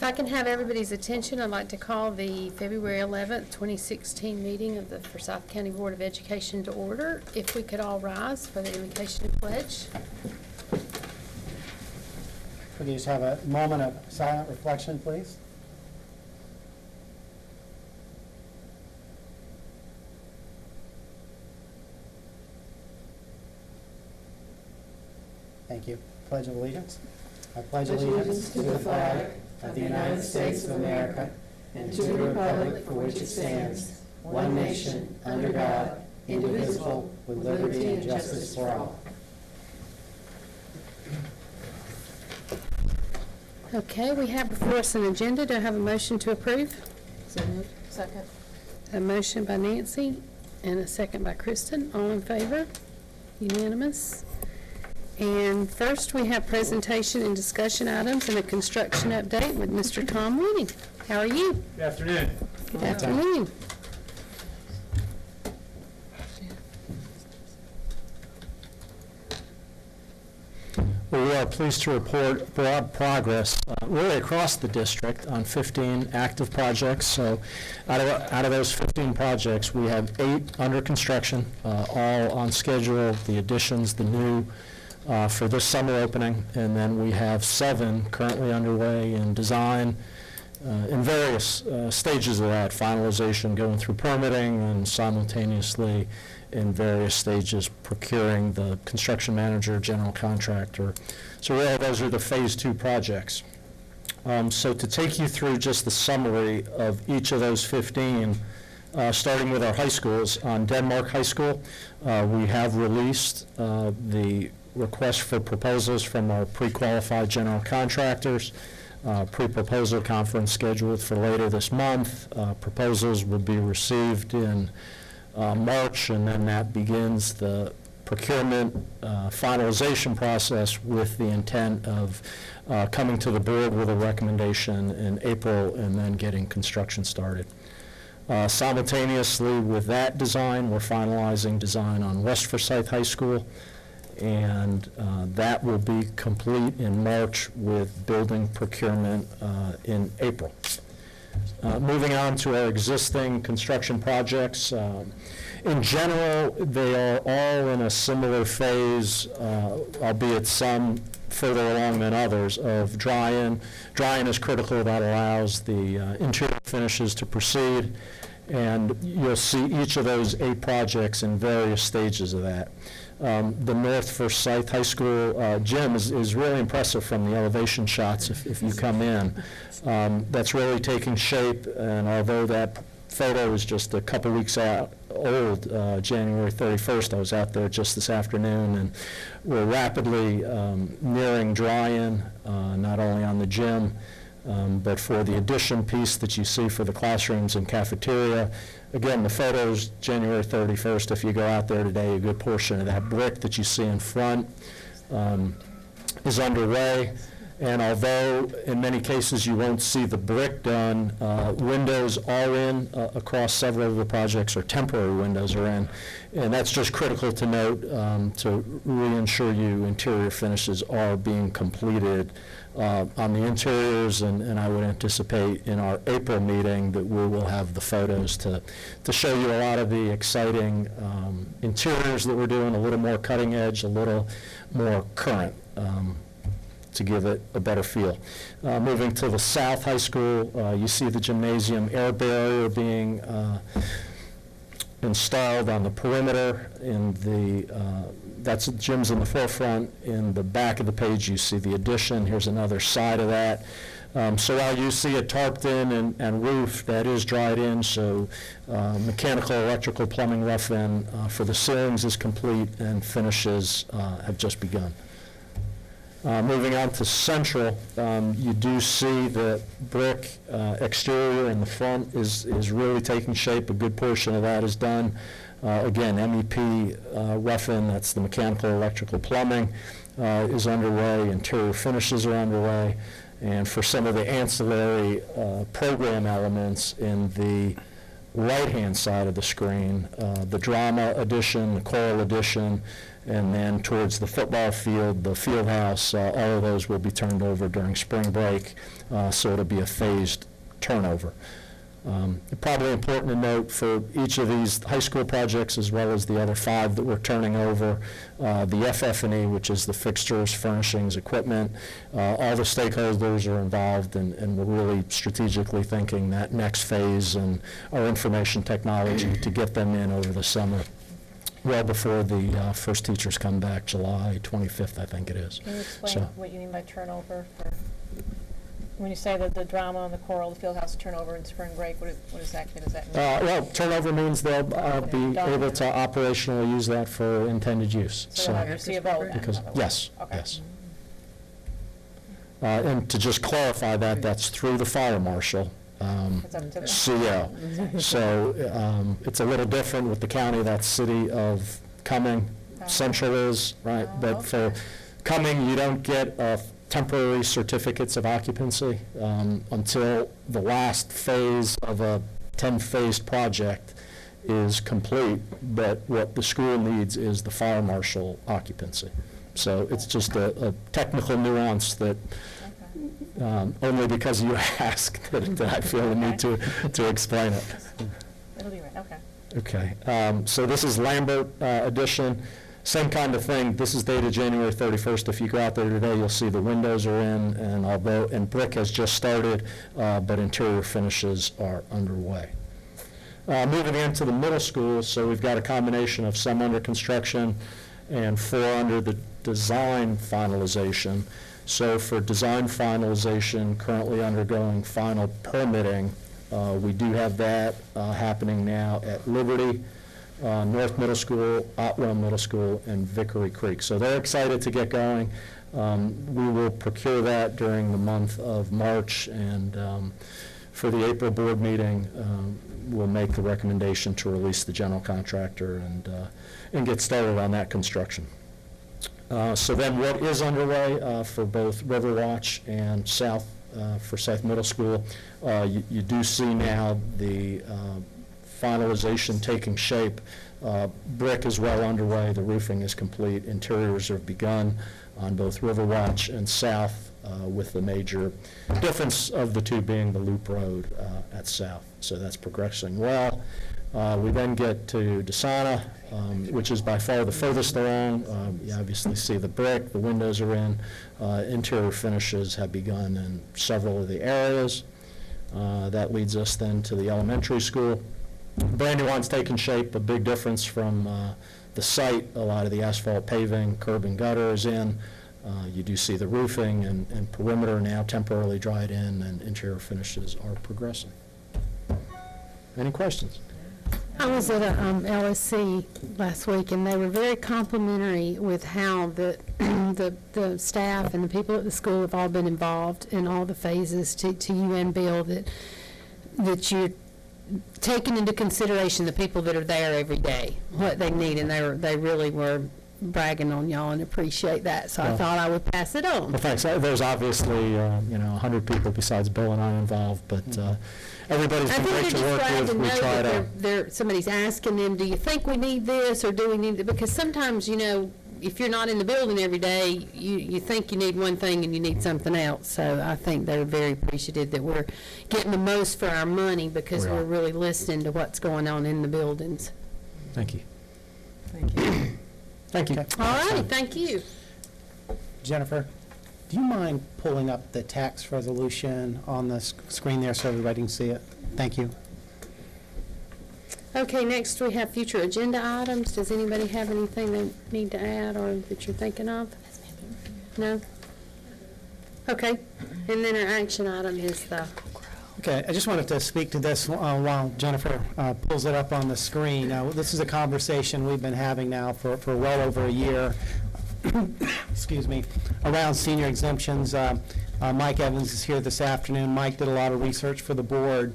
I can have everybody's attention, I'd like to call the February 11th, 2016 meeting of the Forsyth County Board of Education to order. If we could all rise for the invocation and pledge. Could you just have a moment of silent reflection, please? Thank you. Pledge of Allegiance. I pledge allegiance to the flag of the United States of America and to the republic for which it stands, one nation, under God, indivisible, with liberty and justice for all. Okay, we have before us an agenda. Do I have a motion to approve? So moved. Second. A motion by Nancy and a second by Kristin. All in favor? Unanimous. And first we have presentation and discussion items and a construction update with Mr. Tom Winning. How are you? Good afternoon. Good afternoon. Well, we are pleased to report broad progress really across the district on 15 active projects. So out of those 15 projects, we have 8 under construction, all on schedule, the additions, the new for this summer opening, and then we have 7 currently underway in design in various stages of that, finalization, going through permitting, and simultaneously in various stages procuring the construction manager, general contractor. So really those are the phase 2 projects. So to take you through just the summary of each of those 15, starting with our high schools, on Denmark High School, we have released the request for proposals from our pre-qualified general contractors. Pre-proposal conference scheduled for later this month. Proposals will be received in March, and then that begins the procurement finalization process with the intent of coming to the board with a recommendation in April and then getting construction started. Simultaneously with that design, we're finalizing design on West Forsyth High School, and that will be complete in March with building procurement in April. Moving on to our existing construction projects. In general, they are all in a similar phase, albeit some further along than others, of dry-in. Dry-in is critical. That allows the interior finishes to proceed, and you'll see each of those 8 projects in various stages of that. The North Forsyth High School gym is really impressive from the elevation shots if you come in. That's really taking shape, and although that photo is just a couple weeks old, January 31st, I was out there just this afternoon, and we're rapidly nearing dry-in, not only on the gym, but for the addition piece that you see for the classrooms and cafeteria. Again, the photos, January 31st, if you go out there today, a good portion of that brick that you see in front is underway. And although in many cases you won't see the brick done, windows are in across several of the projects, or temporary windows are in. And that's just critical to note to reassure you interior finishes are being completed on the interiors, and I would anticipate in our April meeting that we will have the photos to show you a lot of the exciting interiors that we're doing, a little more cutting edge, a little more current, to give it a better feel. Moving to the South High School, you see the gymnasium air barrier being installed on the perimeter. That's gyms in the forefront. In the back of the page, you see the addition. Here's another side of that. So while you see it tarped in and roofed, that is dried in, so mechanical, electrical, plumbing rough in for the ceilings is complete, and finishes have just begun. Moving on to Central, you do see the brick exterior in the front is really taking shape. A good portion of that is done. Again, MEP rough-in, that's the mechanical, electrical, plumbing, is underway. Interior finishes are underway. And for some of the ancillary program elements in the right-hand side of the screen, the drama edition, the choral edition, And then towards the football field, the field house, all of those will be turned over during spring break, so it'll be a phased turnover. Probably important to note for each of these high school projects, as well as the other 5 that we're turning over, the FF&E, which is the fixtures, furnishings, equipment, all the stakeholders are involved, and we're really strategically thinking that next phase and our information technology to get them in over the summer, well before the first teachers come back, July 25th, I think it is. Can you explain So- what you mean by turnover? When you say that the drama and the choral, the field house turnover in spring break, what exactly does that mean? Well, turnover means they'll be able to operationally use that for intended use. So they'll have to see a vote then, Because, in other yes, words. Okay. yes. And to just clarify that, that's through the fire marshal, It's up to them. CO. So it's a little different with the county, that's city of Cumming, Central is, right? Oh, But for okay. Cumming, you don't get temporary certificates of occupancy until the last phase of a 10-phased project is complete, but what the school needs is the fire marshal occupancy. So it's just a technical nuance that only because you asked that I feel the need to explain it. It'll be right, okay. Okay, so this is Lambert addition. Same kind of thing. This is dated January 31st. If you go out there today, you'll see the windows are in, and brick has just started, but interior finishes are underway. Moving into the middle school, so we've got a combination of some under construction and 4 under the design finalization. So for design finalization, currently undergoing final permitting, we do have that happening now at Liberty, North Middle School, Otwell Middle School, and Vickery Creek. So they're excited to get going. We will procure that during the month of March, and for the April board meeting, we'll make the recommendation to release the general contractor and get started on that construction. So then what is underway for both Riverwatch and South Forsyth Middle School, you do see now the finalization taking shape. Brick is well underway, the roofing is complete, interiors have begun on both Riverwatch and South, with the major difference of the two being the loop road at South. So that's progressing well. We then get to Desana, which is by far the furthest along. You obviously see the brick, the windows are in, interior finishes have begun in several of the areas. That leads us then to the elementary school. Brandywine's taken shape, a big difference from the site. A lot of the asphalt paving, curb and gutter is in. You do see the roofing and perimeter now temporarily dried in, and interior finishes are progressing. Any questions? I was at a LSC last week, and they were very complimentary with how the staff and the people at the school have all been involved in all the phases to you and Bill, that you're taking into consideration the people that are there every day, what they need, and they really were bragging on y'all and appreciate that, so I thought I would pass it on. Well, thanks. There's obviously, 100 people besides Bill and I involved, but everybody's been great to work with. We try to. Somebody's asking them, do you think we need this, or do we need it? Because sometimes, if you're not in the building every day, you think you need one thing and you need something else. So I think they're very appreciative that we're getting the most for our money, because we're really listening to what's going on in the buildings. Thank you. Thank you. Thank you. All right, thank you. Jennifer, do you mind pulling up the tax resolution on the screen there so everybody can see it? Thank you. Okay, next we have future agenda items. Does anybody have anything they need to add or that you're thinking of? No? Okay, and then our action item is the... Okay, I just wanted to speak to this while Jennifer pulls it up on the screen. This is a conversation we've been having now for well over a year, excuse me, around senior exemptions. Mike Evans is here this afternoon. Mike did a lot of research for the board,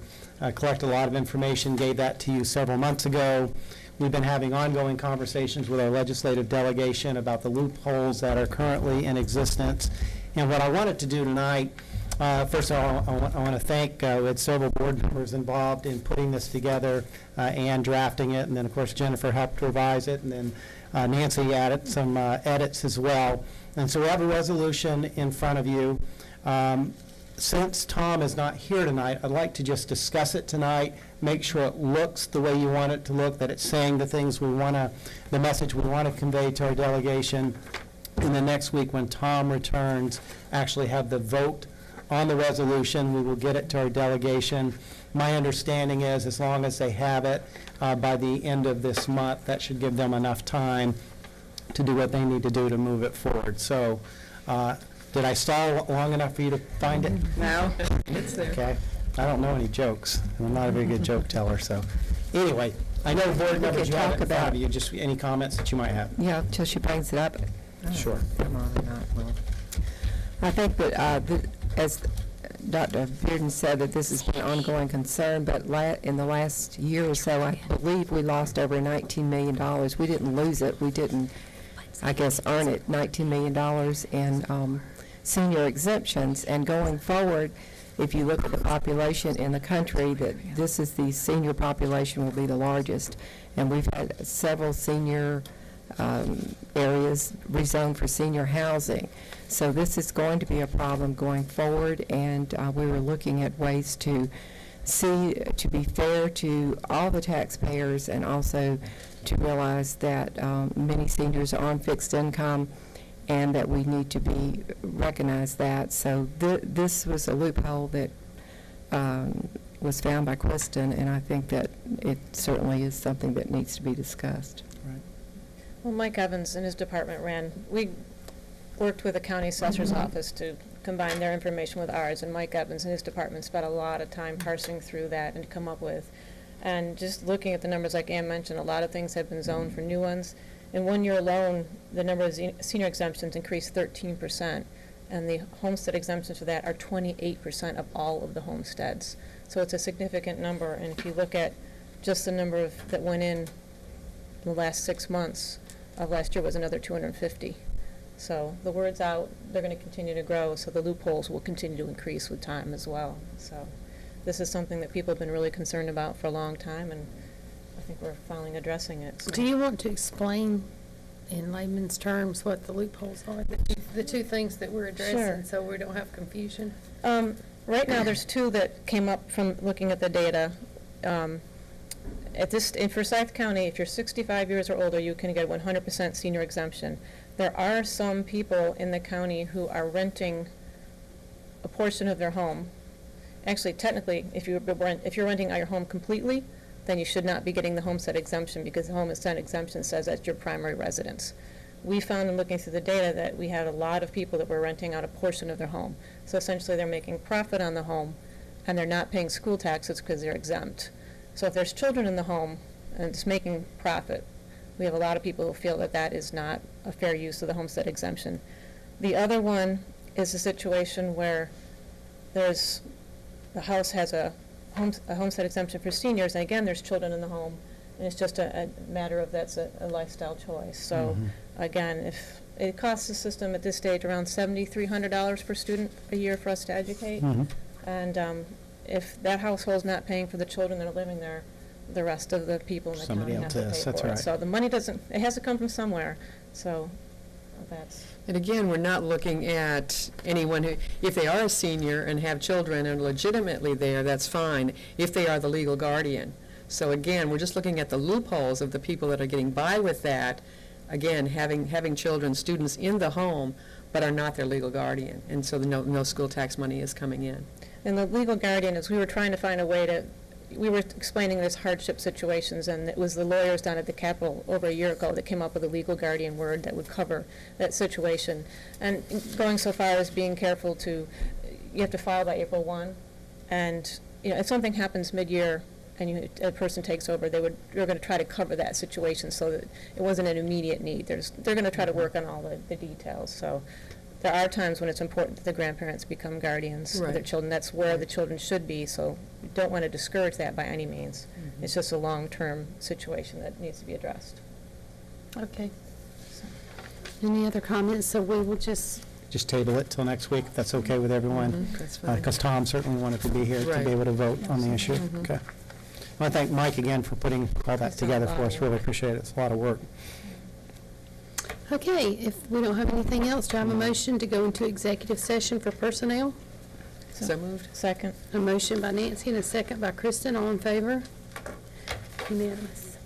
collected a lot of information, gave that to you several months ago. We've been having ongoing conversations with our legislative delegation about the loopholes that are currently in existence. And what I wanted to do tonight First of all, I want to thank, we had several board members involved in putting this together and drafting it, and then, of course, Jennifer helped revise it, and then Nancy added some edits as well. And so we have a resolution in front of you. Since Tom is not here tonight, I'd like to just discuss it tonight, make sure it looks the way you want it to look, that it's saying the things we want to, the message we want to convey to our delegation. And then next week, when Tom returns, actually have the vote on the resolution. We will get it to our delegation. My understanding is, as long as they have it by the end of this month, that should give them enough time to do what they need to do to move it forward. So, did I stall long enough for you to find it? No, it's there. Okay. I don't know any jokes, and I'm not a very good joke teller, so. Anyway, I know board members, you have it in front of you. Just any comments that you might have? Yeah, till she brings it up. Sure. Come on or not, well. I think that, as Dr. Bearden said, that this has been an ongoing concern, but in the last year or so, I believe we lost over $19 million. We didn't lose it. We didn't, I guess, earn it, $19 million in senior exemptions. And going forward, if you look at the population in the country, that this is the senior population will be the largest. And we've had several senior areas rezoned for senior housing. So this is going to be a problem going forward, and we were looking at ways to be fair to all the taxpayers, and also to realize that many seniors are on fixed income, and that we need to recognize that. So this was a loophole that was found by Kristin, and I think that it certainly is something that needs to be discussed. Well, Mike Evans and his department we worked with the county assessor's office to combine their information with ours, and Mike Evans and his department spent a lot of time parsing through that and to come up with. And just looking at the numbers, like Ann mentioned, a lot of things have been zoned for new ones. In 1 year alone, the number of senior exemptions increased 13%, and the homestead exemptions for that are 28% of all of the homesteads. So it's a significant number, and if you look at just the number that went in the last 6 months of last year was another 250. So the word's out, they're going to continue to grow, so the loopholes will continue to increase with time as well. So this is something that people have been really concerned about for a long time, and I think we're finally addressing it. So. Do you want to explain in layman's terms what the loopholes are, the two things that we're addressing, Sure. so we don't have confusion? Right now, there's two that came up from looking at the data. In Forsyth County, if you're 65 years or older, you can get 100% senior exemption. There are some people in the county who are renting a portion of their home. Actually, technically, if you're renting out your home completely, then you should not be getting the homestead exemption, because the homestead exemption says that's your primary residence. We found in looking through the data that we had a lot of people that were renting out a portion of their home. So essentially they're making profit on the home, and they're not paying school taxes because they're exempt. So if there's children in the home and it's making profit, we have a lot of people who feel that that is not a fair use of the homestead exemption. The other one is a situation where the house has a homestead exemption for seniors, and again, there's children in the home, and it's just a matter of that's a lifestyle choice. So again, if it costs the system at this stage around $7,300 per student a year for us to educate, and if that household's not paying for the children that are living there, the rest of the people in the Somebody county have to else pay is, that's for it. right. So the money it has to come from somewhere. So that's. And again, we're not looking at anyone who, if they are a senior and have children and legitimately there, that's fine, if they are the legal guardian. So again, we're just looking at the loopholes of the people that are getting by with that, again, having children, students in the home, but are not their legal guardian. And so no school tax money is coming in. And the legal guardian is, we were trying to find a way to, we were explaining this hardship situations, and it was the lawyers down at the Capitol over a year ago that came up with a legal guardian word that would cover that situation. And going so far as being careful you have to file by April 1, and if something happens mid-year and a person takes over, they're going to try to cover that situation so that it wasn't an immediate need. They're going to try to work on all the details. So there are times when it's important that the grandparents become guardians of their children. That's where the children should be, so we don't want to discourage that by any means. It's just a long-term situation that needs to be addressed. Okay. Any other comments? So we will just just table it till next week, if that's okay with everyone. That's fine. Because Tom certainly wanted to be here to Right. be able to vote on the issue. Mhm. Okay. I want to thank Mike again for putting all that He's done a together lot for of us. work. Really appreciate it. It's a lot of work. Okay, if we don't have anything else, do I have a motion to go into executive session for personnel? So moved. Second. A motion by Nancy and a second by Kristin. All in favor? Unanimous.